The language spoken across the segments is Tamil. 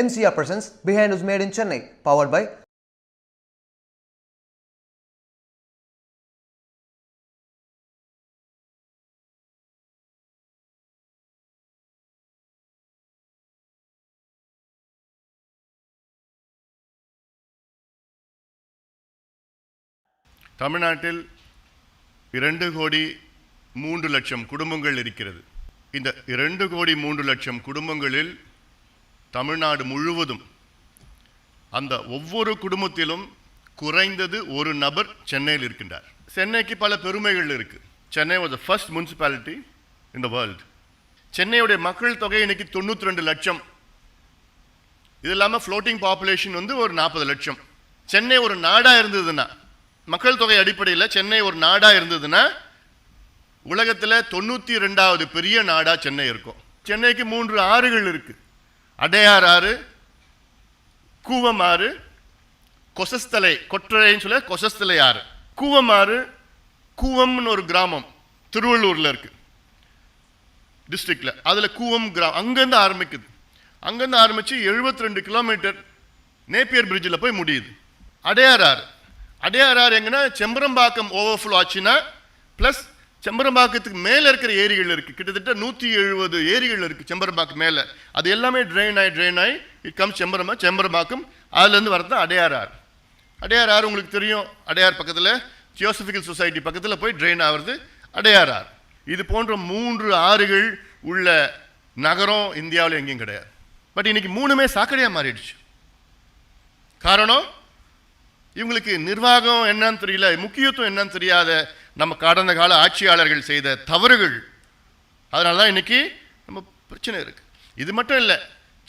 MCR presents Behind News Made in Chennai, powered by தமிழ்நாட்டில் 2,03,00,000 குடும்பங்கள் இருக்கிறது. இந்த 2,03,00,000 குடும்பங்களில் தமிழ்நாடு முழுவதும் அந்த ஒவ்வொரு குடும்பத்திலும் குறைந்தது ஒரு நபர் சென்னையில் இருக்கின்றார். சென்னைக்கு பல பெருமைகள் இருக்கு. Chennai was the first municipality in the world. சென்னையுடைய மக்கள் தொகை இன்னைக்கு 92 லட்சம். இது இல்லாமல் ஃப்ளோட்டிங் பாப்புலேஷன் வந்து ஒரு 40 லட்சம். சென்னை ஒரு நாடா இருந்ததுன்னா, மக்கள் தொகை அடிப்படையில் சென்னை ஒரு நாடா இருந்ததுன்னா உலகத்தில் 92வது பெரிய நாடா சென்னை இருக்கும். சென்னைக்கு 3 ஆறுகள் இருக்கு. அடையார் ஆறு, கூவம் ஆறு, கொசஸ்தலை, கொற்றலைன்னு சொல்ல கொசஸ்தலை ஆறு. கூவம் ஆறு, கூவம்னு ஒரு கிராமம் திருவள்ளூர்ல இருக்கு டிஸ்ட்ரிக்ட்ல. அதுல கூவம் கிராமம் அங்கேருந்து ஆரம்பிக்குது. அங்கேருந்து ஆரம்பிச்சு 72 கிலோமீட்டர் நேப்பியர் பிரிட்ஜில் போய் முடியுது. அடையார் ஆறு, அடையார் ஆறு எங்கன்னா செம்பரம்பாக்கம் ஓவர்ஃப்ளோ ஆச்சுன்னா பிளஸ் செம்பரம்பாக்கத்துக்கு மேலே இருக்கிற ஏரிகள் இருக்குது. கிட்டத்தட்ட 170 ஏரிகள் இருக்குது செம்பரம்பாக்கம் மேலே. அது எல்லாமே ட்ரெயின் ஆகி இட் கம்ஸ் செம்பரம்பாக்கம். அதுலேருந்து வரதான் அடையார் ஆறு. அடையார் ஆறு உங்களுக்கு தெரியும். அடையார் பக்கத்தில் தியோசபிக்கல் சொசைட்டி பக்கத்தில் போய் ட்ரெயின் ஆகிறது அடையார் ஆறு. இது போன்ற 3 ஆறுகள் உள்ள நகரம் இந்தியாவில் எங்கேயும் கிடையாது. பட் இன்னைக்கு 3மே சாக்கடையாக மாறிடுச்சு. காரணம், இவங்களுக்கு நிர்வாகம் என்னன்னு தெரியல, முக்கியத்துவம் என்னன்னு தெரியாத நம்ம கடந்த கால ஆட்சியாளர்கள் செய்த தவறுகள். அதனால தான் இன்னைக்கு நம்ம பிரச்சனை இருக்கு. இது மட்டும் இல்லை,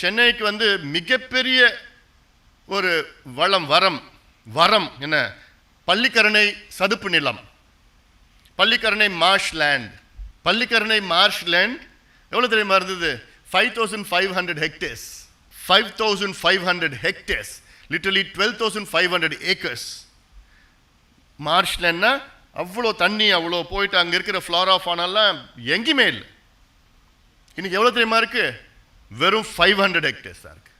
சென்னைக்கு வந்து மிகப்பெரிய ஒரு வரம் என்ன, பள்ளிக்கரணை சதுப்பு நிலம், Pallikaranai marsh land. Pallikaranai marsh land எவ்வளோ தெரியுமா இருந்தது? 5,500 ஹெக்டேர்ஸ். 5,500 hectares, literally 12,500 acres. மார்ஷ்லன்னா அவ்வளோ தண்ணி, அவ்வளோ போயிட்டு அங்கே இருக்கிற ஃப்ளாரா ஃபானெல்லாம் எங்கேயுமே இல்லை. இன்னைக்கு எவ்வளோ தெரியுமா இருக்கு? வெறும் 500 ஹெக்டேர்ஸ் தான் இருக்கு.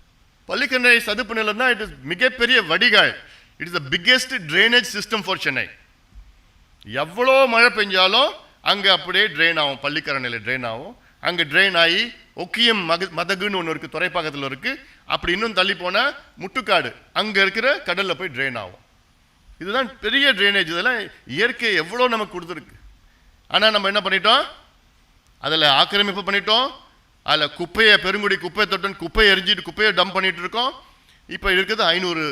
பள்ளிக்கரணை சதுப்பு நிலம் தான் இட் இஸ் மிகப்பெரிய வடிகால். It is the biggest drainage system for Chennai. எவ்வளோ மழை பெஞ்சாலும் அங்கே அப்படியே ட்ரெயின் ஆகும். பள்ளிக்கரணையில் ட்ரெயின் ஆகும். அங்கே ட்ரெயின் ஆகி ஒக்கியம் மதகுன்னு ஒன்று இருக்குது, துறைப்பாக்கத்தில் இருக்குது. அப்படி இன்னும் தள்ளி போனால் முட்டுக்காடு, அங்கே இருக்கிற கடலில் போய் ட்ரெயின் ஆகும். இதுதான் பெரிய ட்ரைனேஜ். இதெல்லாம் இயற்கை எவ்வளோ நமக்கு கொடுத்துருக்கு. ஆனால் நம்ம என்ன பண்ணிட்டோம்? அதில் ஆக்கிரமிப்பு பண்ணிட்டோம். அதில் குப்பையை, பெருங்குடி குப்பையை தொட்டன் குப்பையை எரிஞ்சிட்டு குப்பையை டம்ப் பண்ணிட்டு இருக்கோம். இப்போ இருக்கிறது 500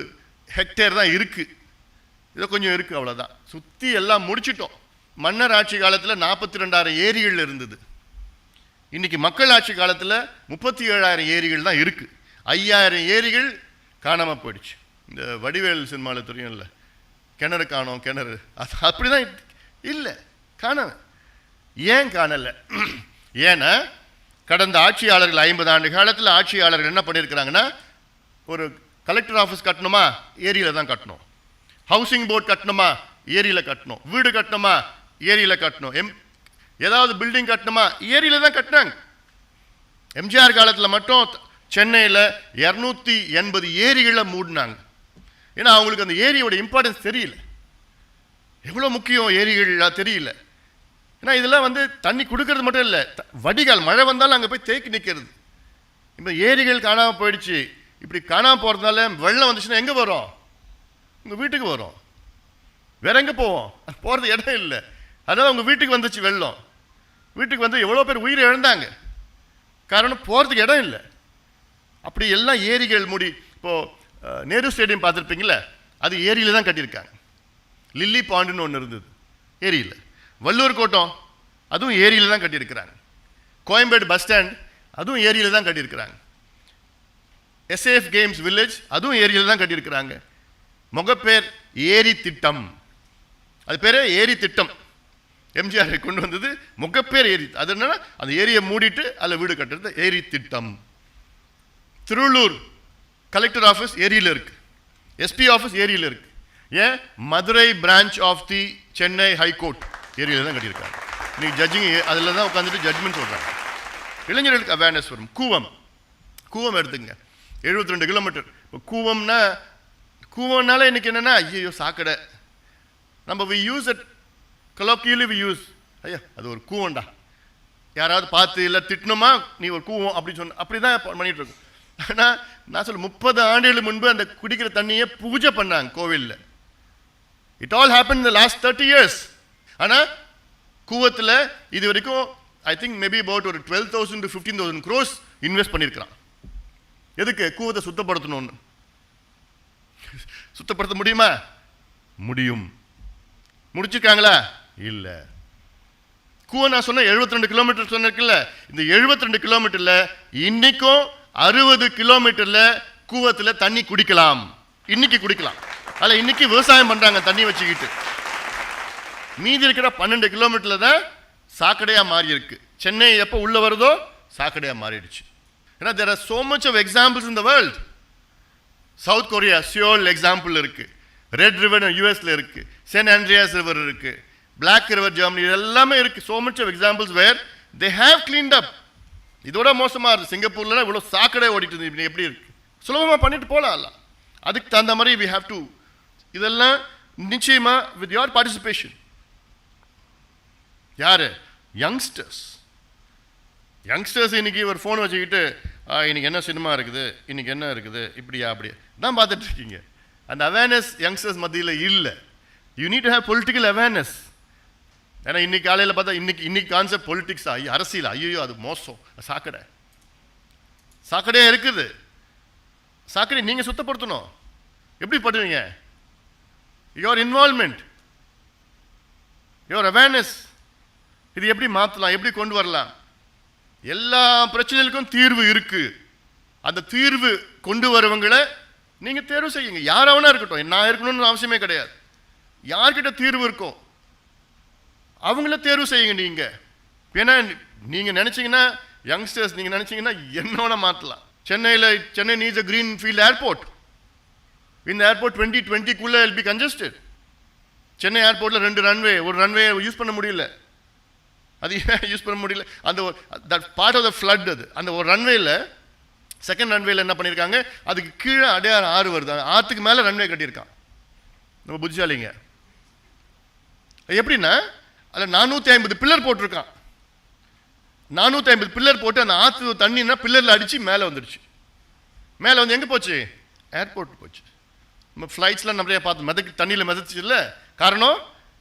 ஹெக்டேர் தான் இருக்குது. இது கொஞ்சம் இருக்குது, அவ்வளோதான். சுற்றி எல்லாம் முடிச்சிட்டோம். மன்னர் ஆட்சி காலத்தில் 42,000 ஏரிகள் இருந்தது. இன்னைக்கு மக்கள் ஆட்சி காலத்தில் 37,000 ஏரிகள் தான் இருக்குது. 5,000 ஏரிகள் காணாமல் போயிடுச்சு. இந்த வடிவேல் சினிமாவில் தெரியும்ல, கிணறு காணோம் கிணறு, அது அப்படிதான் இல்லை, காணல. ஏன் காணலை? ஏன்னா கடந்த ஆட்சியாளர்கள் 50 ஆண்டு காலத்தில் ஆட்சியாளர்கள் என்ன பண்ணியிருக்கிறாங்கன்னா, ஒரு கலெக்டர் ஆஃபீஸ் கட்டணுமா, ஏரியில் தான் கட்டணும். ஹவுசிங் போர்டு கட்டணுமா, ஏரியில் கட்டணும். வீடு கட்டணுமா, ஏரியில் கட்டணும். ஏதாவது பில்டிங் கட்டணுமா, ஏரியில் தான் கட்டினாங்க. எம்ஜிஆர் காலத்தில் மட்டும் சென்னையில் 280 ஏரிகளை மூடினாங்க. ஏன்னா அவங்களுக்கு அந்த ஏரியோட இம்பார்ட்டன்ஸ் தெரியல, எவ்வளோ முக்கியம் ஏரிகள் தெரியல. ஏன்னா இதெல்லாம் வந்து தண்ணி கொடுக்கறது மட்டும் இல்லை, வடிகால். மழை வந்தாலும் அங்கே போய் தேக்கி நிற்கிறது. இப்போ ஏரிகள் காணாமல் போயிடுச்சு. இப்படி காணாமல் போகிறதுனால வெள்ளம் வந்துச்சுன்னா எங்கே வரும்? உங்கள் வீட்டுக்கு வரும். வேற எங்கே போவோம்? போகிறது இடம் இல்லை. அதனால் உங்கள் வீட்டுக்கு வந்துச்சு வெள்ளம். வீட்டுக்கு வந்து எவ்வளோ பேர் உயிரை இழந்தாங்க. காரணம், போகிறதுக்கு இடம் இல்லை. அப்படி எல்லாம் ஏரிகள் மூடி. இப்போது நேரு ஸ்டேடியம் பார்த்துருப்பீங்களே, அது ஏரியில் தான் கட்டியிருக்காங்க. லில்லி பாண்டுன்னு ஒன்று இருந்தது ஏரியில். வள்ளூர் கோட்டம், அதுவும் ஏரியில் தான் கட்டியிருக்கிறாங்க. கோயம்பேடு பஸ் ஸ்டாண்ட், அதுவும் ஏரியில் தான் கட்டியிருக்கிறாங்க. எஸ்ஏஎஃப் கேம்ஸ் வில்லேஜ், அதுவும் ஏரியில் தான் கட்டியிருக்கிறாங்க. முகப்பேர் ஏரி திட்டம், அது பேர் ஏரி திட்டம். எம்ஜிஆர் கொண்டு வந்தது முகப்பேர் ஏரி. அது என்னன்னா அந்த ஏரியை மூடிட்டு அதில் வீடு கட்டுறது ஏரி திட்டம். திருவள்ளூர் கலெக்டர் ஆஃபீஸ் ஏரியில் இருக்கு, எஸ்பி ஆஃபீஸ் ஏரியில் இருக்கு. ஏன்? Madurai branch of the Chennai high court ஏரியில் தான் கட்டியிருக்காங்க. இன்னைக்கு ஜட்ஜிங் அதில் தான் உட்காந்துட்டு ஜட்மெண்ட் சொல்கிறாங்க. இளைஞர்களுக்கு அவேர்னஸ் வரும். கூவம் எடுத்துங்க. 72 கிலோமீட்டர். இப்போ கூவம்னால இன்னைக்கு என்னன்னா ஐயோ சாக்கடை. நம்ம we use it colloquially we use ஐயா அது ஒரு கூவம்டா, யாராவது பார்த்து இல்லை திட்டணுமா நீ ஒரு கூவம் அப்படின்னு சொன்ன அப்படி தான் பண்ணிட்டு இருக்கோம். ஆனால் நான் சொல்ல 30 ஆண்டுகளுக்கு முன்பு அந்த குடிக்கிற தண்ணியை பூஜை பண்ணாங்க கோவிலில். It all happen in the last 30 years. ஆனால் கூவத்தில் இது வரைக்கும் ஐ திங்க் மேபி அபவுட் ஒரு 12,000 to 15,000 crores இன்வெஸ்ட் பண்ணியிருக்கிறான். எதுக்கு? கூவத்தை சுத்தப்படுத்தணும்னு. சுத்தப்படுத்த முடியுமா? முடியும். முடிச்சிருக்காங்களா? இல்லை. கூவம் நான் சொன்ன 72 கிலோமீட்டர் சொன்னிருக்குல்ல, இந்த 72 கிலோமீட்டர்ல இன்னைக்கும் 60 கிலோமீட்டர்ல கூவத்தில் தண்ணி குடிக்கலாம். இன்னைக்கு குடிக்கலாம். அதில் இன்னைக்கு விவசாயம் பண்றாங்க தண்ணி வச்சுக்கிட்டு. மீதி இருக்கிற 12 கிலோமீட்டர்ல தான் சாக்கடையா மாறி இருக்கு. சென்னை எப்போ உள்ள வருதோ சாக்கடையா மாறிடுச்சு. ஏன்னா there are so much of examples in the world. South Korea Seoul example இருக்கு, ரெட் ரிவர் யூஎஸ்ல இருக்கு, சென்ட் ஆண்ட்ரியாஸ் ரிவர் இருக்கு, பிளாக் ரிவர் ஜெர்மனி, எல்லாமே இருக்கு. so much of examples where they have cleaned up. இதோட மோசமா இருக்கு சிங்கப்பூர்ல இவ்வளவு சாக்கடை ஓடிட்டு இருக்கு. எப்படி இருக்கு? சுலபமா பண்ணிட்டு போலாம். அதுக்கு தகுந்த மாதிரி we have to இதெல்லாம் நிச்சயமா with your participation. யாரு? யங்ஸ்டர்ஸ் இன்னைக்கு ஒரு ஃபோன் வச்சுக்கிட்டு இன்னைக்கு என்ன சினிமா இருக்குது, இன்னைக்கு என்ன இருக்குது, இப்படியா அப்படியா தான் பார்த்துட்டு இருக்கீங்க. அந்த அவேர்னஸ் யங்ஸ்டர்ஸ் மத்தியில் இல்லை. You need to have political awareness. ஏன்னா இன்னைக்கு காலையில் பார்த்தா இன்னைக்கு கான்செப்ட் பொலிட்டிக்ஸா, அரசியல், ஐயோ அது மோசம், சாக்கடையா இருக்குது. சாக்கடை நீங்கள் சுத்தப்படுத்தணும். எப்படி பண்ணுவீங்க? யுவர் இன்வால்மெண்ட், யுவர் அவேர்னஸ், இது எப்படி மாற்றலாம், எப்படி கொண்டு வரலாம்? எல்லா பிரச்சனைகளுக்கும் தீர்வு இருக்கு. அந்த தீர்வு கொண்டு வரவங்களை நீங்க தேர்வு செய்யுங்க. யாராவனா இருக்கட்டும், நான் இருக்கணும்னு அவசியமே கிடையாது. யார்கிட்ட தீர்வு இருக்கோ அவங்கள தேர்வு செய்யுங்க நீங்க. ஏன்னா நீங்க நினைச்சீங்கன்னா யங்ஸ்டர்ஸ் நீங்க நினைச்சீங்கன்னா என்னோட மாற்றலாம். Chennai needs a green field airport. இந்த airport 2020 will be congested. Chennai ஏர்போர்ட்ல 2 ரன்வே, ஒரு ரன்வே யூஸ் பண்ண முடியல. அது யூஸ் பண்ண முடியல. அந்த பார்ட் ஆஃப் த ஃப்ளட். அது அந்த ஒரு ரன்வேல, செகண்ட் ரன்வேல என்ன பண்ணியிருக்காங்க, அதுக்கு கீழே அடையாறு ஆறு வருது, ஆற்றுக்கு மேலே ரன்வே கட்டியிருக்கான். நம்ம புத்திசாலிங்க. எப்படின்னா அதில் 450 பில்லர் போட்டிருக்கான். 450 பில்லர் போட்டு அந்த ஆற்று தண்ணின்னா பில்லரில் அடித்து மேலே வந்துடுச்சு. மேலே வந்து எங்கே போச்சு? ஏர்போர்ட் போச்சு. நம்ம ஃப்ளைட்ஸ்லாம் நிறைய பார்த்து தண்ணியில் மிதச்சு இல்லை. காரணம்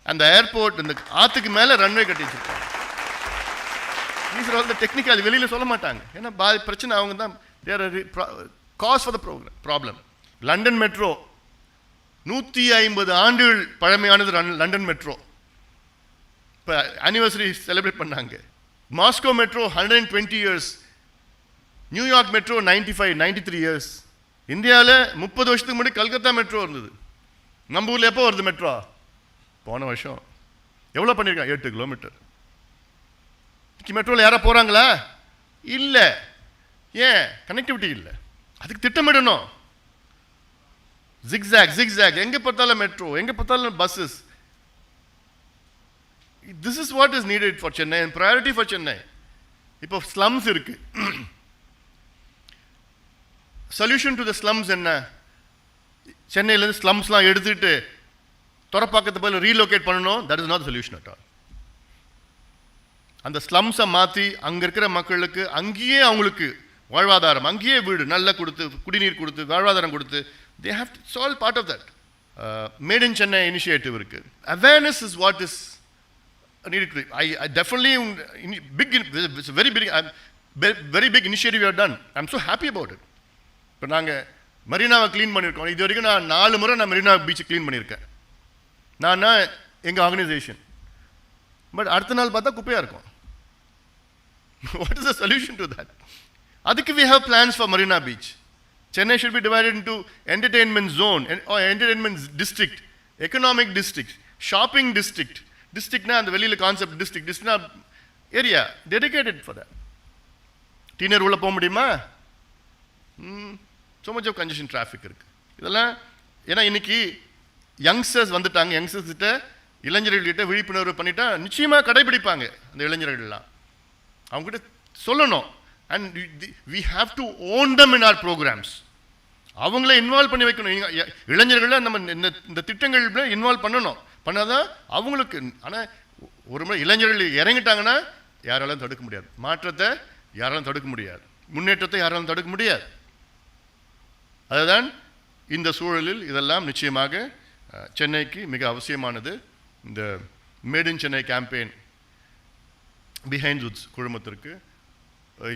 அந்த ஏர்போர்ட் இந்த ஆற்றுக்கு மேலே ரன்வே கட்டி வச்சிருக்காங்க. டெக்னிக்கல் அது வெளியில் சொல்ல மாட்டாங்க. ஏன்னா பிரச்சனை அவங்க தான் cause for the problem. London metro 150 ஆண்டுகள் பழமையானது. லண்டன் மெட்ரோ இப்போ ஆனிவர்சரி செலிப்ரேட் பண்ணாங்க. Moscow metro 120 years. New York metro 93 years. இந்தியாவில் 30 வருஷத்துக்கு முன்னாடி கல்கத்தா மெட்ரோ இருந்தது. நம்ம ஊரில் எப்போ வருது மெட்ரோ? போன வருஷம். எவ்வளோ பண்ணியிருக்காங்க? 8 கிலோமீட்டர். மெட்ரோவில் யாரா போகிறாங்களா? இல்லை. ஏன்? கனெக்டிவிட்டி இல்லை. அதுக்கு திட்டமிடணும். ஜிக்ஸாக் எங்கே பார்த்தாலும் மெட்ரோ, எங்கே பார்த்தாலும் buses. This is what is needed for Chennai and priority for Chennai. இப்போ ஸ்லம்ஸ் இருக்கு. சொல்யூஷன் டு த ஸ்லம்ஸ் என்ன? சென்னையிலேருந்து ஸ்லம்ஸ்லாம் எடுத்துட்டு துறப்பாக்கத்தை போய் ரீலோகேட் பண்ணணும். That is not solution at all. அந்த ஸ்லம்ஸை மாற்றி அங்கே இருக்கிற மக்களுக்கு அங்கேயே அவங்களுக்கு வாழ்வாதாரம், அங்கேயே வீடு நல்லா கொடுத்து, குடிநீர் கொடுத்து, வாழ்வாதாரம் கொடுத்து, they have to solve part of that. Made in Chennai initiative இருக்கு. Awareness is what is needed. I definitely big, it's very big initiative you have done. I am so happy about it. இப்போ நாங்கள் மெரினாவை க்ளீன் பண்ணியிருக்கோம். இது வரைக்கும் நான் 4 முறை நான் மெரினா பீச்சை க்ளீன் பண்ணியிருக்கேன். நான் எங்கள் ஆர்கனைசேஷன். பட் அடுத்த நாள் பார்த்தா குப்பையாக இருக்கும். What is the solution to that? அதுக்கு we have plans for Marina Beach. Chennai should be divided into entertainment zone or entertainment district, economic district, shopping district. Districtனா அந்த வெளியில கான்செப்ட் districtனா ஏரியா dedicated for that. டீனர் உள்ள போக முடியுமா? so much of congestion traffic இருக்கு. இதெல்லாம் ஏன்னா இன்னைக்கு யங்ஸ்டர்ஸ் வந்துட்டாங்க. யங்ஸ்டர்ஸ் கிட்ட, இளைஞர்கள்கிட்ட விழிப்புணர்வு பண்ணிட்டா நிச்சயமாக கடைபிடிப்பாங்க அந்த இளைஞர்கள்லாம். அவங்ககிட்ட சொல்லணும். And we have to own them in our programs. அவங்கள இன்வால்வ் பண்ணி வைக்கணும். இளைஞர்களை நம்ம இந்த திட்டங்கள் இன்வால்வ் பண்ணணும். பண்ணாதான் அவங்களுக்கு. ஆனால் ஒரு முறை இளைஞர்கள் இறங்கிட்டாங்கன்னா யாராலும் தடுக்க முடியாது. மாற்றத்தை யாராலும் தடுக்க முடியாது. முன்னேற்றத்தை யாராலும் தடுக்க முடியாது. அதுதான் இந்த சூழலில் இதெல்லாம் நிச்சயமாக சென்னைக்கு மிக அவசியமானது. இந்த made in Chennai campaign Behindwoods குழுமத்திற்கு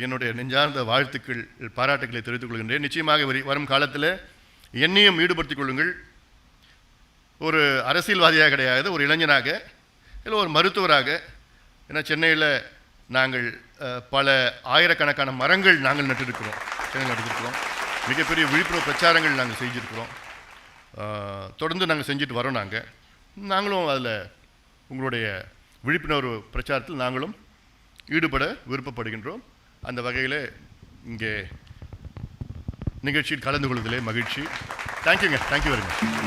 என்னுடைய நெஞ்சார்ந்த வாழ்த்துக்கள், பாராட்டுக்களை தெரிவித்துக் கொள்கின்றேன். நிச்சயமாக வரும் காலத்தில் என்னையும் ஈடுபடுத்திக் கொள்ளுங்கள். ஒரு அரசியல்வாதியாக கிடையாது, ஒரு இளைஞனாக, இல்லை ஒரு மருத்துவராக. ஏன்னா சென்னையில் நாங்கள் பல ஆயிரக்கணக்கான மரங்கள் நாங்கள் நட்டிருக்கிறோம். சென்னையில் நட்டிருக்கிறோம். மிகப்பெரிய விழிப்புணர்வு பிரச்சாரங்கள் நாங்கள் செஞ்சுருக்கிறோம். தொடர்ந்து நாங்கள் செஞ்சுட்டு வரோம். நாங்களும் அதில் உங்களுடைய விழிப்புணர்வு பிரச்சாரத்தில் நாங்களும் ஈடுபட விருப்பப்படுகின்றோம். அந்த வகையில் இங்கே நிகழ்ச்சியில் கலந்து கொள்வதிலே மகிழ்ச்சி. தேங்க்யூங்க. Thank you very much.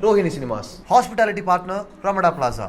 Rohini Cinemas. Hospitality partner, Ramada Plaza.